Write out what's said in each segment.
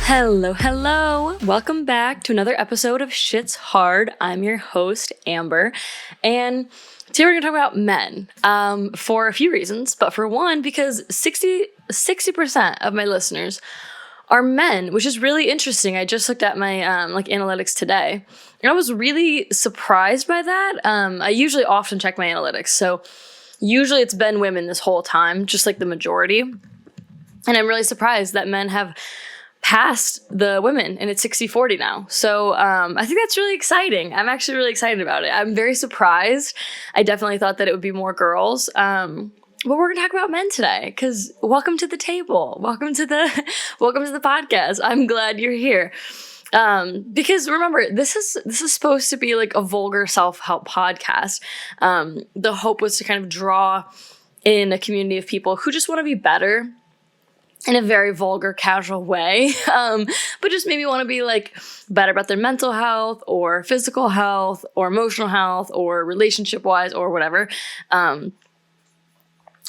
Hello. Welcome back to another episode of Shit's Hard. I'm your host, Amber, and today we're going to talk about men for a few reasons, but for one, because 60% of my listeners are men, which is really interesting. I just looked at my analytics today, and I was really surprised by that. I usually often check my analytics, so usually it's been women this whole time, just like the majority, and I'm really surprised that men have past the women, and it's 60-40 now. So I think that's really exciting. I'm actually really excited about it. I'm very surprised. I definitely thought that it would be more girls. But we're gonna talk about men today, because welcome to the table. Welcome to the podcast. I'm glad you're here. Because remember, this is supposed to be like a vulgar self-help podcast. The hope was to kind of draw in a community of people who just want to be better in a very vulgar, casual way, but just maybe want to be like better about their mental health or physical health or emotional health or relationship-wise or whatever. I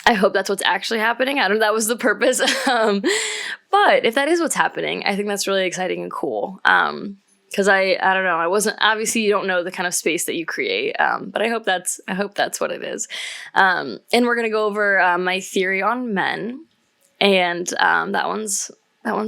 hope that's what's actually happening. I don't know, that was the purpose. But if that is what's happening, I think that's really exciting and cool. Because I don't know, obviously you don't know the kind of space that you create, but I hope that's what it is. And we're going to go over my theory on men. And that one's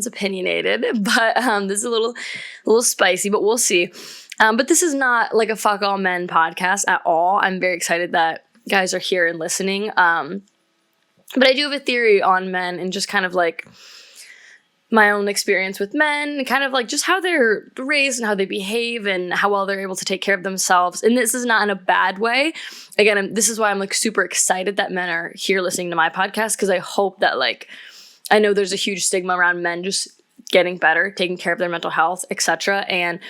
opinionated, but this is a little spicy, but we'll see. But this is not like a fuck all men podcast at all. I'm very excited that guys are here and listening. But I do have a theory on men and just kind of like my own experience with men and kind of like just how they're raised and how they behave and how well they're able to take care of themselves. And this is not in a bad way. Again, this is why I'm like super excited that men are here listening to my podcast, because I hope that like, I know there's a huge stigma around men just getting better, taking care of their mental health, etc. And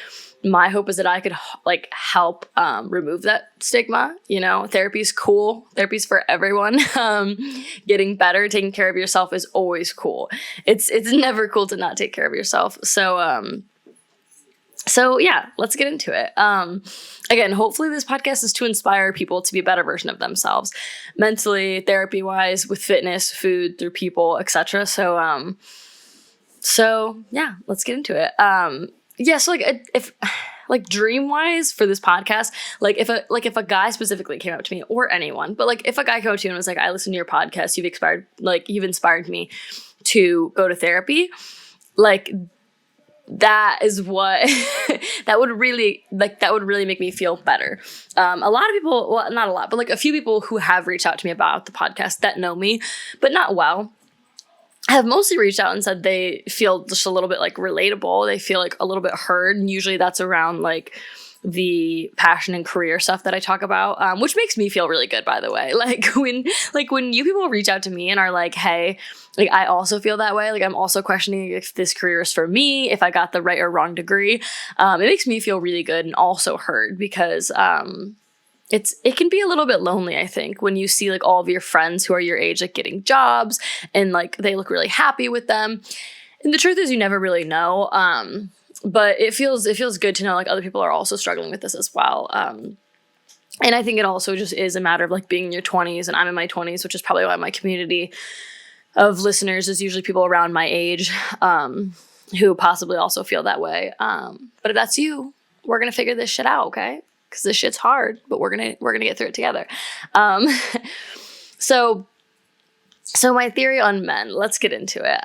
my hope is that I could like help remove that stigma. You know, therapy's cool. Therapy's for everyone. Getting better, taking care of yourself is always cool. It's never cool to not take care of yourself. So yeah, let's get into it. Again, hopefully this podcast is to inspire people to be a better version of themselves, mentally, therapy-wise, with fitness, food, through people, etc. So yeah, let's get into it. So if dream-wise for this podcast, if a guy specifically came up to me, or anyone, but like if a guy came up to you and was like, I listened to your podcast, you've inspired me to go to therapy, like that is what that would really make me feel better. A lot of people, well, not a lot, but like a few people who have reached out to me about the podcast that know me, but not well, have mostly reached out and said they feel just a little bit like relatable. They feel like a little bit heard. And usually that's around like the passion and career stuff that I talk about, which makes me feel really good, by the way. When you people reach out to me and are like, hey, like I also feel that way. Like I'm also questioning if this career is for me, if I got the right or wrong degree. It makes me feel really good and also heard, because it can be a little bit lonely, I think, when you see like all of your friends who are your age like getting jobs and like they look really happy with them. And the truth is you never really know. But it feels good to know like other people are also struggling with this as well. And I think it also just is a matter of like being in your 20s, and I'm in my 20s, which is probably why my community of listeners is usually people around my age, who possibly also feel that way. But if that's you, we're going to figure this shit out. Okay. Because this shit's hard, but we're gonna get through it together. So my theory on men, let's get into it.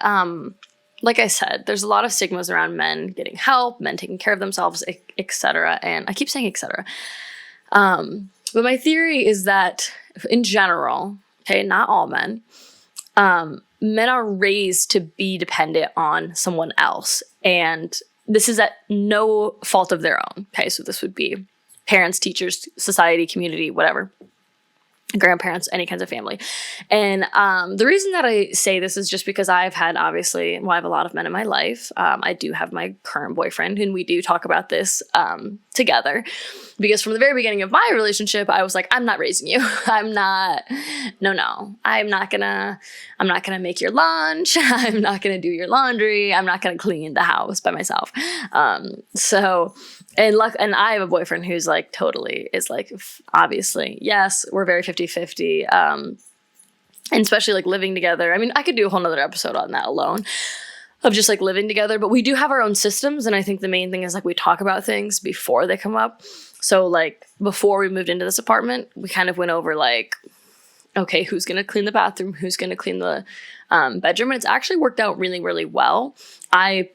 Like I said, there's a lot of stigmas around men getting help, men taking care of themselves, etc. And I keep saying etc. But my theory is that in general, okay, not all men, men are raised to be dependent on someone else, and this is at no fault of their own. Okay, so this would be parents, teachers, society, community, whatever, grandparents, any kinds of family. And the reason that I say this is just because I have a lot of men in my life. I do have my current boyfriend, and we do talk about this together, because from the very beginning of my relationship, I was like, I'm not raising you. I'm not gonna make your lunch. I'm not gonna do your laundry. I'm not gonna clean the house by myself. And I have a boyfriend who's like totally is like, obviously, yes, we're very 50-50. And especially like living together. I mean, I could do a whole nother episode on that alone. of just like living together, but we do have our own systems. And I think the main thing is like we talk about things before they come up. So like before we moved into this apartment, we kind of went over like, okay, who's going to clean the bathroom? Who's going to clean the bedroom? And it's actually worked out really, really well. I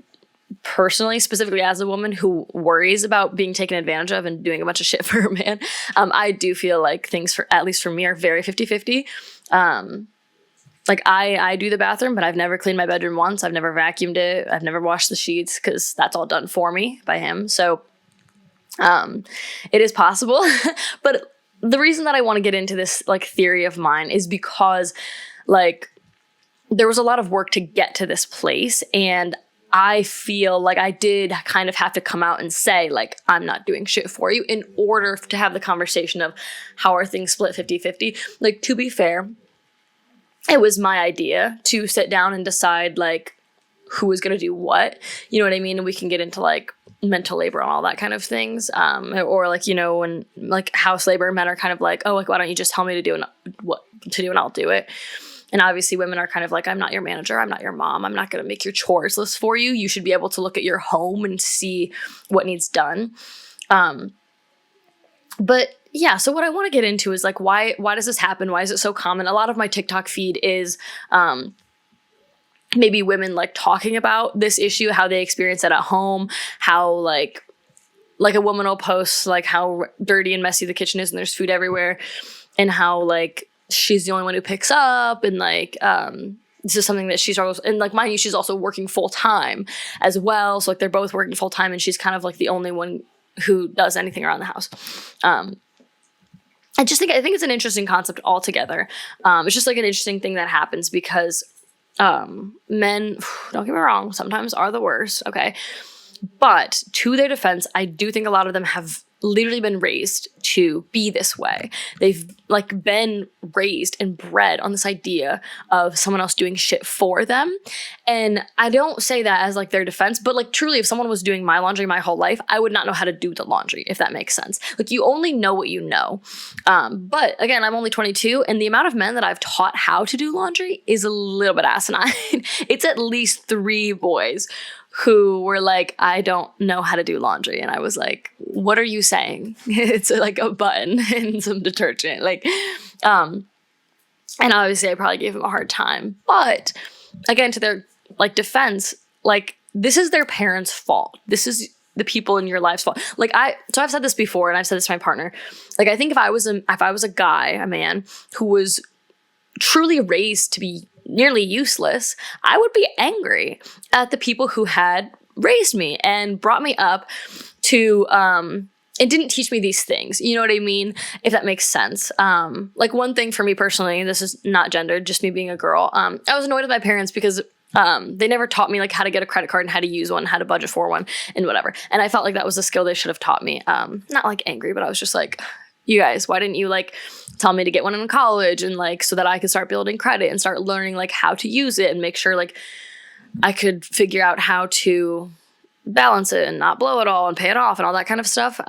personally, specifically as a woman who worries about being taken advantage of and doing a bunch of shit for a man, I do feel like things for, at least for me, are very 50-50. Like I do the bathroom, but I've never cleaned my bedroom once. I've never vacuumed it. I've never washed the sheets because that's all done for me by him. So it is possible. But the reason that I want to get into this like theory of mine is because like there was a lot of work to get to this place, and I feel like I did kind of have to come out and say, like, I'm not doing shit for you in order to have the conversation of how are things split 50-50. Like, to be fair, it was my idea to sit down and decide, like, who was going to do what. You know what I mean? And we can get into, like, mental labor and all that kind of things. Or, like, you know, when, like, house labor, men are kind of like, oh, like, why don't you just tell me to do what to do and I'll do it. And obviously women are kind of like, I'm not your manager. I'm not your mom. I'm not going to make your chores list for you. You should be able to look at your home and see what needs done. But yeah, so what I want to get into is like, why does this happen? Why is it so common? A lot of my TikTok feed is maybe women like talking about this issue, how they experience it at home, how like a woman will post like how dirty and messy the kitchen is and there's food everywhere, and how like she's the only one who picks up, and like this is something that she struggles, and like mind you, she's also working full time as well, so like they're both working full time and she's kind of like the only one who does anything around the house. I think it's an interesting concept altogether. It's just like an interesting thing that happens because men, don't get me wrong, sometimes are the worst, okay? But to their defense, I do think a lot of them have literally been raised to be this way. They've like been raised and bred on this idea of someone else doing shit for them. And I don't say that as like their defense, but like truly, if someone was doing my laundry my whole life, I would not know how to do the laundry, if that makes sense. Like you only know what you know. But again, I'm only 22, and the amount of men that I've taught how to do laundry is a little bit asinine. It's at least 3 boys who were like, I don't know how to do laundry. And I was like, what are you saying? It's like a button and some detergent. Like, and obviously I probably gave him a hard time. But again, to their like defense, like this is their parents' fault. This is the people in your life's fault. Like so I've said this before, and I've said this to my partner. Like I think if I was a guy, a man who was truly raised to be nearly useless, I would be angry at the people who had raised me and brought me up to and didn't teach me these things. You know what I mean? If that makes sense. Like one thing for me personally, this is not gendered, just me being a girl. I was annoyed with my parents because they never taught me like how to get a credit card and how to use one, how to budget for one, and whatever. And I felt like that was a skill they should have taught me. Not like angry, but I was just like, you guys, why didn't you like tell me to get one in college, and like so that I could start building credit and start learning like how to use it and make sure like I could figure out how to balance it and not blow it all and pay it off and all that kind of stuff.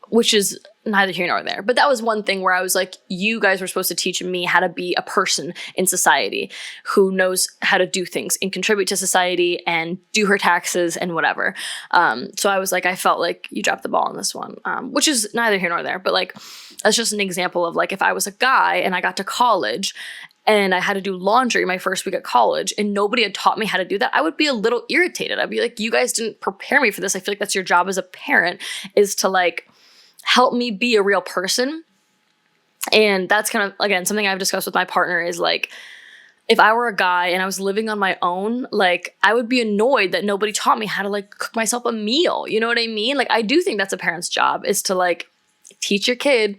Which is neither here nor there. But that was one thing where I was like, you guys were supposed to teach me how to be a person in society who knows how to do things and contribute to society and do her taxes and whatever. So I was like, I felt like you dropped the ball on this one, which is neither here nor there. But like, that's just an example of like, if I was a guy and I got to college and I had to do laundry my first week at college and nobody had taught me how to do that, I would be a little irritated. I'd be like, you guys didn't prepare me for this. I feel like that's your job as a parent, is to like help me be a real person. And that's kind of, again, something I've discussed with my partner is like, if I were a guy and I was living on my own, like I would be annoyed that nobody taught me how to like cook myself a meal. You know what I mean? Like I do think that's a parent's job, is to like teach your kid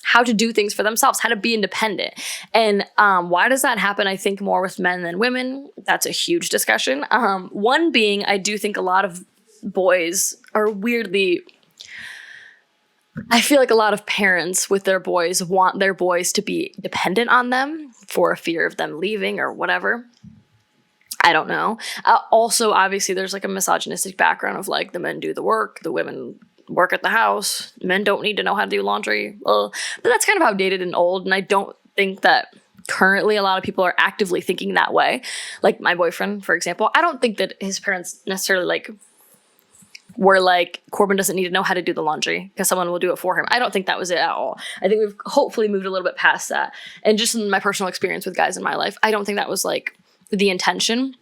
how to do things for themselves, how to be independent. And why does that happen? I think more with men than women. That's a huge discussion. One being, I do think a lot of boys are weirdly, I feel like a lot of parents with their boys want their boys to be dependent on them for a fear of them leaving or whatever. I don't know. Also, obviously, there's like a misogynistic background of like the men do the work, the women work at the house. Men don't need to know how to do laundry. But that's kind of outdated and old. And I don't think that currently a lot of people are actively thinking that way. Like my boyfriend, for example, I don't think that his parents necessarily like were like, Corbin doesn't need to know how to do the laundry because someone will do it for him. I don't think that was it at all. I think we've hopefully moved a little bit past that. And just in my personal experience with guys in my life, I don't think that was like the intention.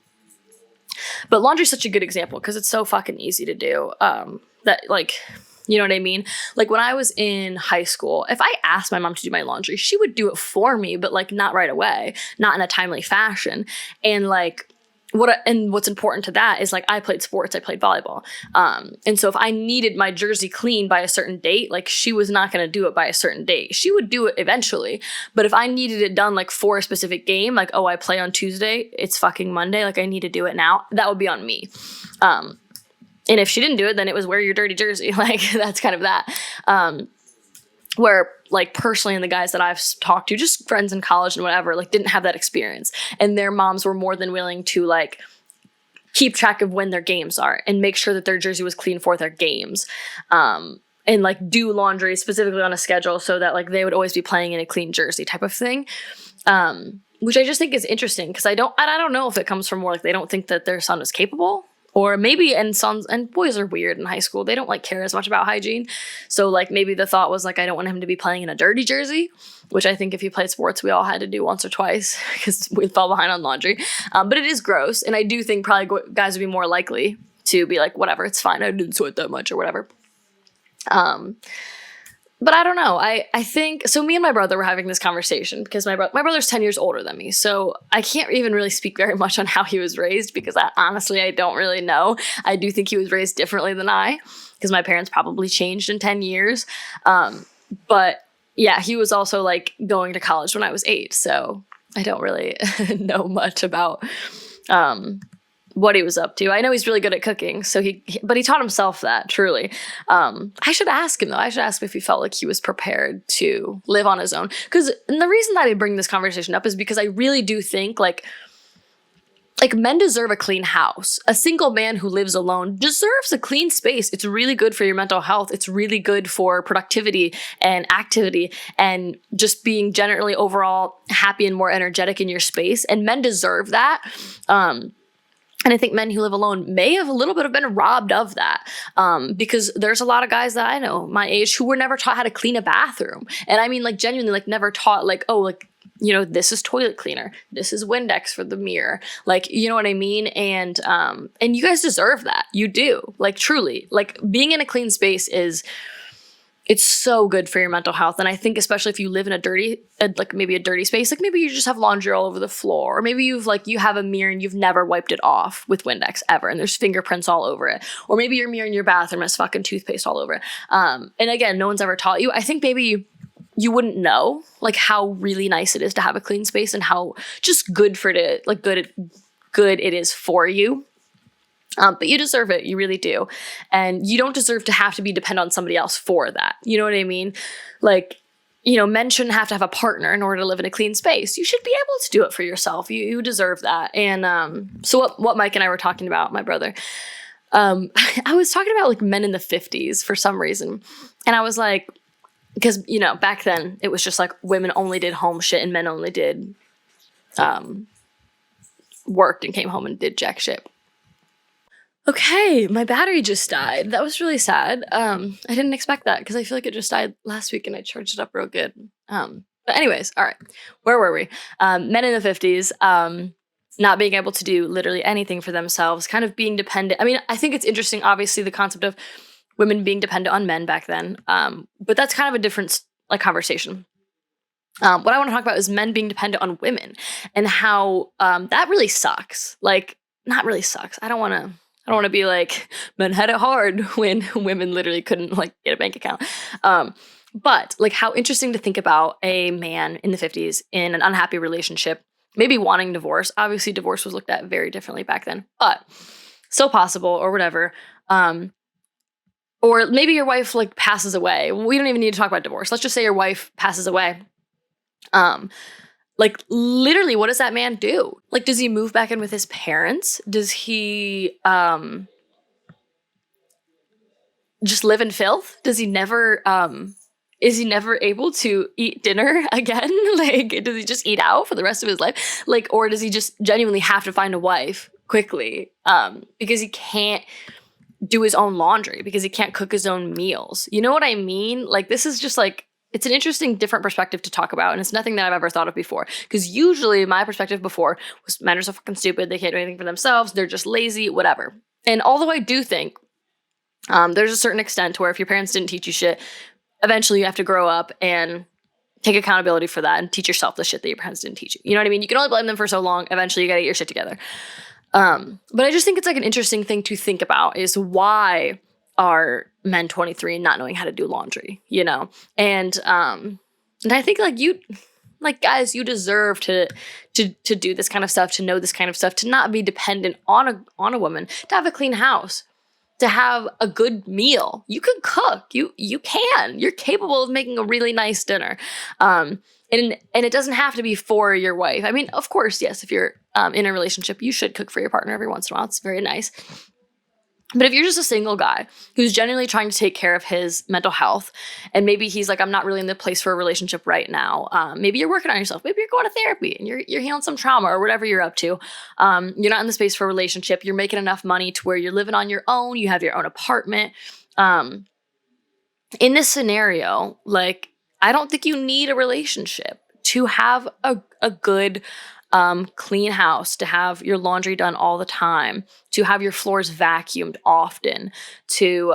But laundry's such a good example because it's so fucking easy to do. That like, you know what I mean? Like when I was in high school, if I asked my mom to do my laundry, she would do it for me, but like not right away, not in a timely fashion. And like, what's important to that is like I played sports, I played volleyball. And so if I needed my jersey clean by a certain date, like she was not going to do it by a certain date. She would do it eventually. But if I needed it done like for a specific game, like, oh, I play on Tuesday, it's fucking Monday, like I need to do it now, that would be on me. And if she didn't do it, then it was wear your dirty jersey. Like that's kind of that. Where like personally and the guys that I've talked to, just friends in college and whatever, like didn't have that experience. And their moms were more than willing to like keep track of when their games are and make sure that their jersey was clean for their games. And like do laundry specifically on a schedule so that like they would always be playing in a clean jersey type of thing. Which I just think is interesting because I don't know if it comes from more like they don't think that their son is capable. Or maybe, and sons and boys are weird in high school. They don't like care as much about hygiene. So like maybe the thought was like, I don't want him to be playing in a dirty jersey, which I think if you played sports, we all had to do once or twice because we fell behind on laundry. But it is gross. And I do think probably guys would be more likely to be like, whatever, it's fine. I didn't sweat that much or whatever. But I don't know. I think, so me and my brother were having this conversation because my brother's 10 years older than me. So I can't even really speak very much on how he was raised because honestly, I don't really know. I do think he was raised differently than I because my parents probably changed in 10 years. But yeah, he was also like going to college when I was 8. So I don't really know much about, what he was up to. I know he's really good at cooking, but he taught himself that, truly. I should ask him, though. I should ask him if he felt like he was prepared to live on his own. Because the reason that I bring this conversation up is because I really do think, like men deserve a clean house. A single man who lives alone deserves a clean space. It's really good for your mental health. It's really good for productivity and activity and just being generally overall happy and more energetic in your space. And men deserve that. And I think men who live alone may have a little bit of been robbed of that because there's a lot of guys that I know my age who were never taught how to clean a bathroom. And I mean, like genuinely, like never taught like, oh, like, you know, this is toilet cleaner. This is Windex for the mirror. Like, you know what I mean? And you guys deserve that. You do. Like truly, like being in a clean space it's so good for your mental health. And I think especially if you live in a dirty space, like maybe you just have laundry all over the floor, or maybe you have a mirror and you've never wiped it off with Windex ever, and there's fingerprints all over it. Or maybe your mirror in your bathroom has fucking toothpaste all over it. And again, no one's ever taught you. I think maybe you wouldn't know like how really nice it is to have a clean space and how just good it is for you. But you deserve it. You really do. And you don't deserve to have to be dependent on somebody else for that. You know what I mean? Like, you know, men shouldn't have to have a partner in order to live in a clean space. You should be able to do it for yourself. You deserve that. And so what Mike and I were talking about, my brother, I was talking about like men in the 50s for some reason. And I was like, because, you know, back then it was just like women only did home shit and men only did worked and came home and did jack shit. Okay, my battery just died. That was really sad. I didn't expect that because I feel like it just died last week and I charged it up real good. But anyways, all right. Where were we? Men in the 50s, not being able to do literally anything for themselves, kind of being dependent. I mean, I think it's interesting, obviously, the concept of women being dependent on men back then. But that's kind of a different like conversation. What I want to talk about is men being dependent on women and how that really sucks. Like, not really sucks. I don't want to be like, men had it hard when women literally couldn't like get a bank account. But like how interesting to think about a man in the 50s in an unhappy relationship, maybe wanting divorce. Obviously divorce was looked at very differently back then, but still possible or whatever. Or maybe your wife like passes away. We don't even need to talk about divorce. Let's just say your wife passes away. Like, literally, what does that man do? Like, does he move back in with his parents? Does he just live in filth? Does he never is he never able to eat dinner again? Like, does he just eat out for the rest of his life? Like, or does he just genuinely have to find a wife quickly? Because he can't do his own laundry, because he can't cook his own meals. You know what I mean? Like, this is just like, it's an interesting, different perspective to talk about, and it's nothing that I've ever thought of before. Because usually my perspective before was men are so fucking stupid, they can't do anything for themselves, they're just lazy, whatever. And although I do think there's a certain extent to where if your parents didn't teach you shit, eventually you have to grow up and take accountability for that and teach yourself the shit that your parents didn't teach you. You know what I mean? You can only blame them for so long. Eventually you gotta get your shit together. But I just think it's like an interesting thing to think about is why are men 23 not knowing how to do laundry, you know? And I think like guys, you deserve to do this kind of stuff, to know this kind of stuff, to not be dependent on a woman, to have a clean house, to have a good meal. You can cook. You can. You're capable of making a really nice dinner. And it doesn't have to be for your wife. I mean, of course, yes, if you're in a relationship, you should cook for your partner every once in a while. It's very nice. But if you're just a single guy who's genuinely trying to take care of his mental health, and maybe he's like, I'm not really in the place for a relationship right now. Maybe you're working on yourself. Maybe you're going to therapy and you're healing some trauma or whatever you're up to. You're not in the space for a relationship. You're making enough money to where you're living on your own. You have your own apartment. In this scenario, like, I don't think you need a relationship to have a good clean house, to have your laundry done all the time, to have your floors vacuumed often, to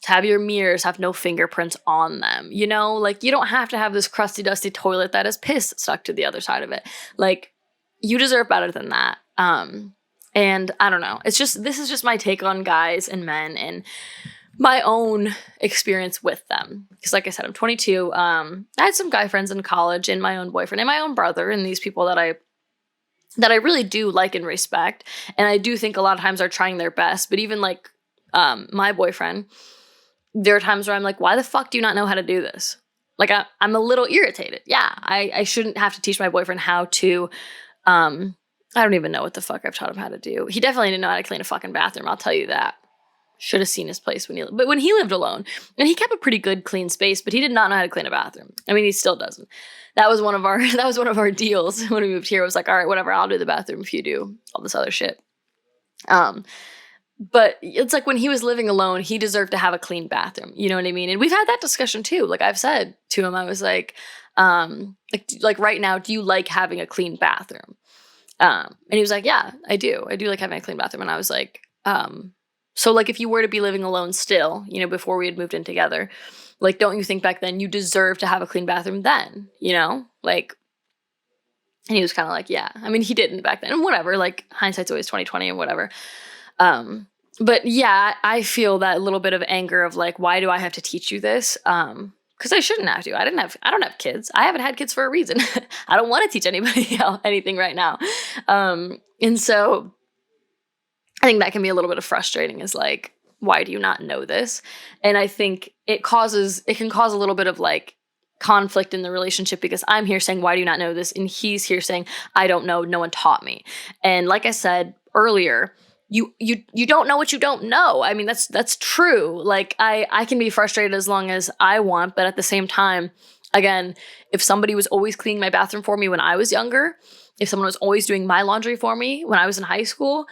have your mirrors have no fingerprints on them. You know, like, you don't have to have this crusty, dusty toilet that has piss stuck to the other side of it. Like, you deserve better than that. And I don't know. This is just my take on guys and men and my own experience with them. Because like I said, I'm 22. I had some guy friends in college and my own boyfriend and my own brother and these people that I really do like and respect. And I do think a lot of times are trying their best. But even like my boyfriend, there are times where I'm like, why the fuck do you not know how to do this? Like, I'm a little irritated. Yeah, I shouldn't have to teach my boyfriend how to, I don't even know what the fuck I've taught him how to do. He definitely didn't know how to clean a fucking bathroom, I'll tell you that. Should have seen his place when he lived alone. And he kept a pretty good clean space, but he did not know how to clean a bathroom. I mean, he still doesn't. That was one of our deals when we moved here. It was like, all right, whatever, I'll do the bathroom if you do all this other shit. But it's like when he was living alone, he deserved to have a clean bathroom. You know what I mean? And we've had that discussion too. Like, I've said to him, I was like right now, do you like having a clean bathroom? And he was like, yeah, I do. I do like having a clean bathroom. And I was like, so, like, if you were to be living alone still, you know, before we had moved in together, like, don't you think back then you deserve to have a clean bathroom then, you know? Like, and he was kind of like, yeah. I mean, he didn't back then, and whatever. Like, hindsight's always 20/20 and whatever. But yeah, I feel that little bit of anger of like, why do I have to teach you this? Because I shouldn't have to. I don't have kids. I haven't had kids for a reason. I don't want to teach anybody else anything right now. And so I think that can be a little bit of frustrating, is like, why do you not know this? And I think it can cause a little bit of like conflict in the relationship, because I'm here saying, why do you not know this? And he's here saying, I don't know. No one taught me. And like I said earlier, you don't know what you don't know. I mean, that's true. Like, I can be frustrated as long as I want, but at the same time, again, if somebody was always cleaning my bathroom for me when I was younger, if someone was always doing my laundry for me when I was in high school,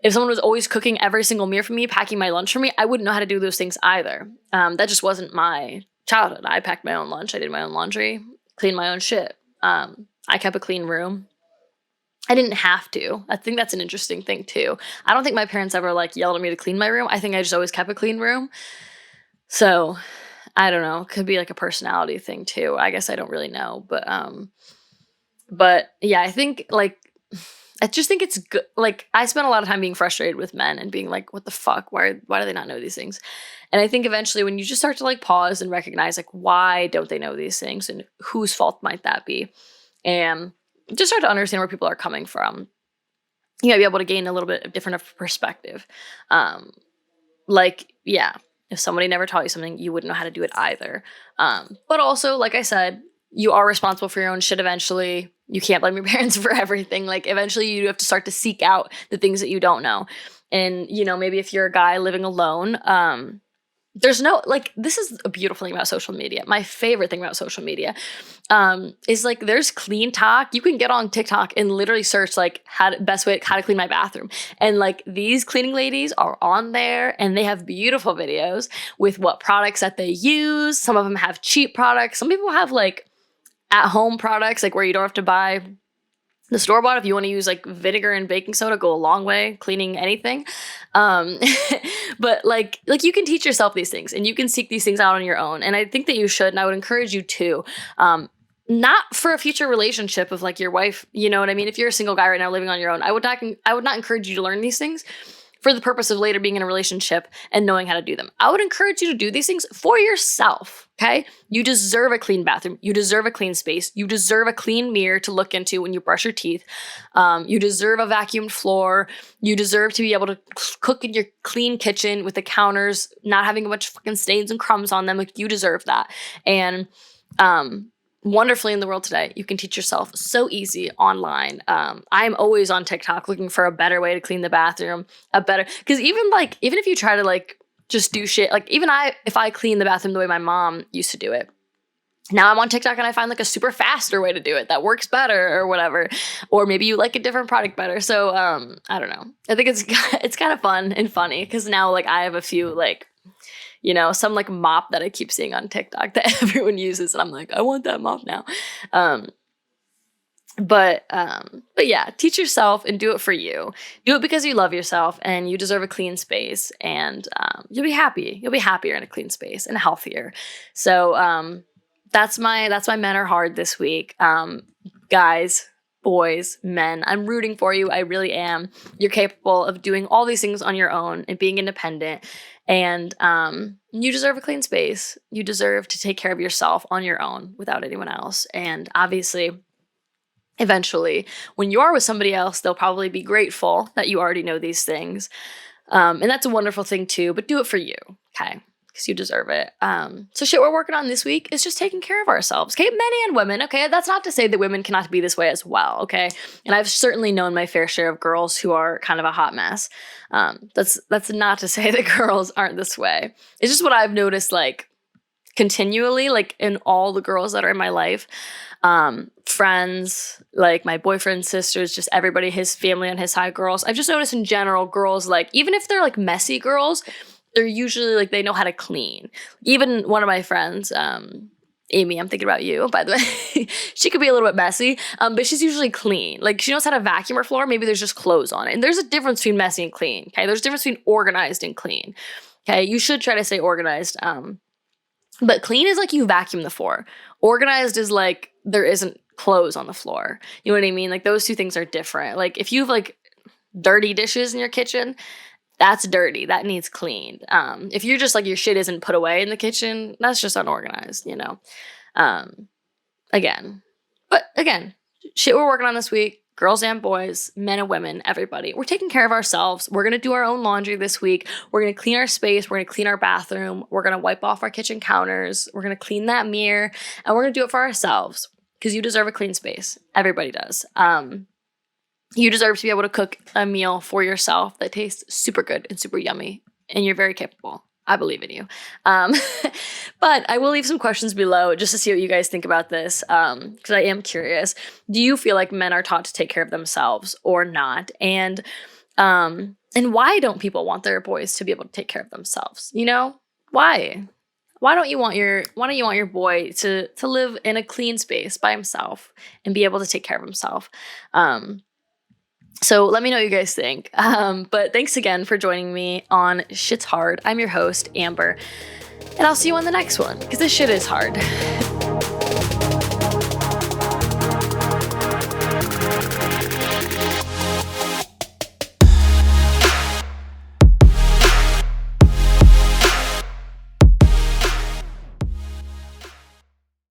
if someone was always cooking every single meal for me, packing my lunch for me, I wouldn't know how to do those things either. That just wasn't my childhood. I packed my own lunch. I did my own laundry, cleaned my own shit. I kept a clean room. I didn't have to. I think that's an interesting thing too. I don't think my parents ever like yelled at me to clean my room. I think I just always kept a clean room. So I don't know. It could be like a personality thing too. I guess I don't really know. But yeah, I think like, I just think it's good. Like, I spent a lot of time being frustrated with men and being like, what the fuck? Why do they not know these things? And I think eventually when you just start to like pause and recognize like, why don't they know these things and whose fault might that be? And just start to understand where people are coming from. You might be able to gain a little bit of different perspective. Like, yeah, if somebody never taught you something, you wouldn't know how to do it either. But also, like I said, you are responsible for your own shit eventually. You can't blame your parents for everything. Like, eventually you have to start to seek out the things that you don't know. And, you know, maybe if you're a guy living alone, there's no, like, this is a beautiful thing about social media. My favorite thing about social media is like there's clean talk. You can get on TikTok and literally search like how to clean my bathroom. And like these cleaning ladies are on there and they have beautiful videos with what products that they use. Some of them have cheap products. Some people have like at home products, like where you don't have to buy the store-bought. If you want to use like vinegar and baking soda, go a long way cleaning anything. But like you can teach yourself these things and you can seek these things out on your own. And I think that you should, and I would encourage you to. Not for a future relationship of like your wife, you know what I mean? If you're a single guy right now living on your own, I would not encourage you to learn these things for the purpose of later being in a relationship and knowing how to do them. I would encourage you to do these things for yourself, okay? You deserve a clean bathroom. You deserve a clean space. You deserve a clean mirror to look into when you brush your teeth. You deserve a vacuumed floor. You deserve to be able to cook in your clean kitchen with the counters not having a bunch of fucking stains and crumbs on them. Like, you deserve that. And wonderfully in the world today, you can teach yourself so easy online. I'm always on TikTok looking for a better way to clean the bathroom, because even if you try to like just do shit, like even if I clean the bathroom the way my mom used to do it, now I'm on TikTok and I find like a super faster way to do it that works better or whatever, or maybe you like a different product better. So I don't know. I think it's kind of fun and funny because now like I have a few like, you know, some like mop that I keep seeing on TikTok that everyone uses. And I'm like, I want that mop now. But yeah, teach yourself and do it for you. Do it because you love yourself and you deserve a clean space, and you'll be happy. You'll be happier in a clean space and healthier. So that's my men are hard this week. Guys, boys, men, I'm rooting for you. I really am. You're capable of doing all these things on your own and being independent. And you deserve a clean space. You deserve to take care of yourself on your own without anyone else. And obviously, eventually, when you are with somebody else, they'll probably be grateful that you already know these things. And that's a wonderful thing too, but do it for you, okay? Because you deserve it. So shit we're working on this week is just taking care of ourselves, okay? Men and women, okay? That's not to say that women cannot be this way as well, okay? And I've certainly known my fair share of girls who are kind of a hot mess. That's not to say that girls aren't this way. It's just what I've noticed, like, continually, like, in all the girls that are in my life. Friends, like my boyfriend's sisters, just everybody, his family on his side, girls. I've just noticed in general, girls, like, even if they're like messy girls, they're usually like, they know how to clean. Even one of my friends, Amy, I'm thinking about you, by the way. She could be a little bit messy, but she's usually clean. Like, she knows how to vacuum her floor. Maybe there's just clothes on it. And there's a difference between messy and clean, okay? There's a difference between organized and clean, okay? You should try to stay organized. But clean is like you vacuum the floor. Organized is like there isn't clothes on the floor. You know what I mean? Like, those two things are different. Like, if you have like dirty dishes in your kitchen, that's dirty. That needs cleaned. If you're just like your shit isn't put away in the kitchen, that's just unorganized, you know? Again, shit we're working on this week, girls and boys, men and women, everybody. We're taking care of ourselves. We're going to do our own laundry this week. We're going to clean our space. We're going to clean our bathroom. We're going to wipe off our kitchen counters. We're going to clean that mirror, and we're going to do it for ourselves because you deserve a clean space. Everybody does. You deserve to be able to cook a meal for yourself that tastes super good and super yummy, and you're very capable. I believe in you. But I will leave some questions below just to see what you guys think about this, because I am curious. Do you feel like men are taught to take care of themselves or not? And why don't people want their boys to be able to take care of themselves? You know, why? Why don't you want your boy to live in a clean space by himself and be able to take care of himself? So let me know what you guys think. But thanks again for joining me on Shit's Hard. I'm your host, Amber, and I'll see you on the next one, because this shit is hard.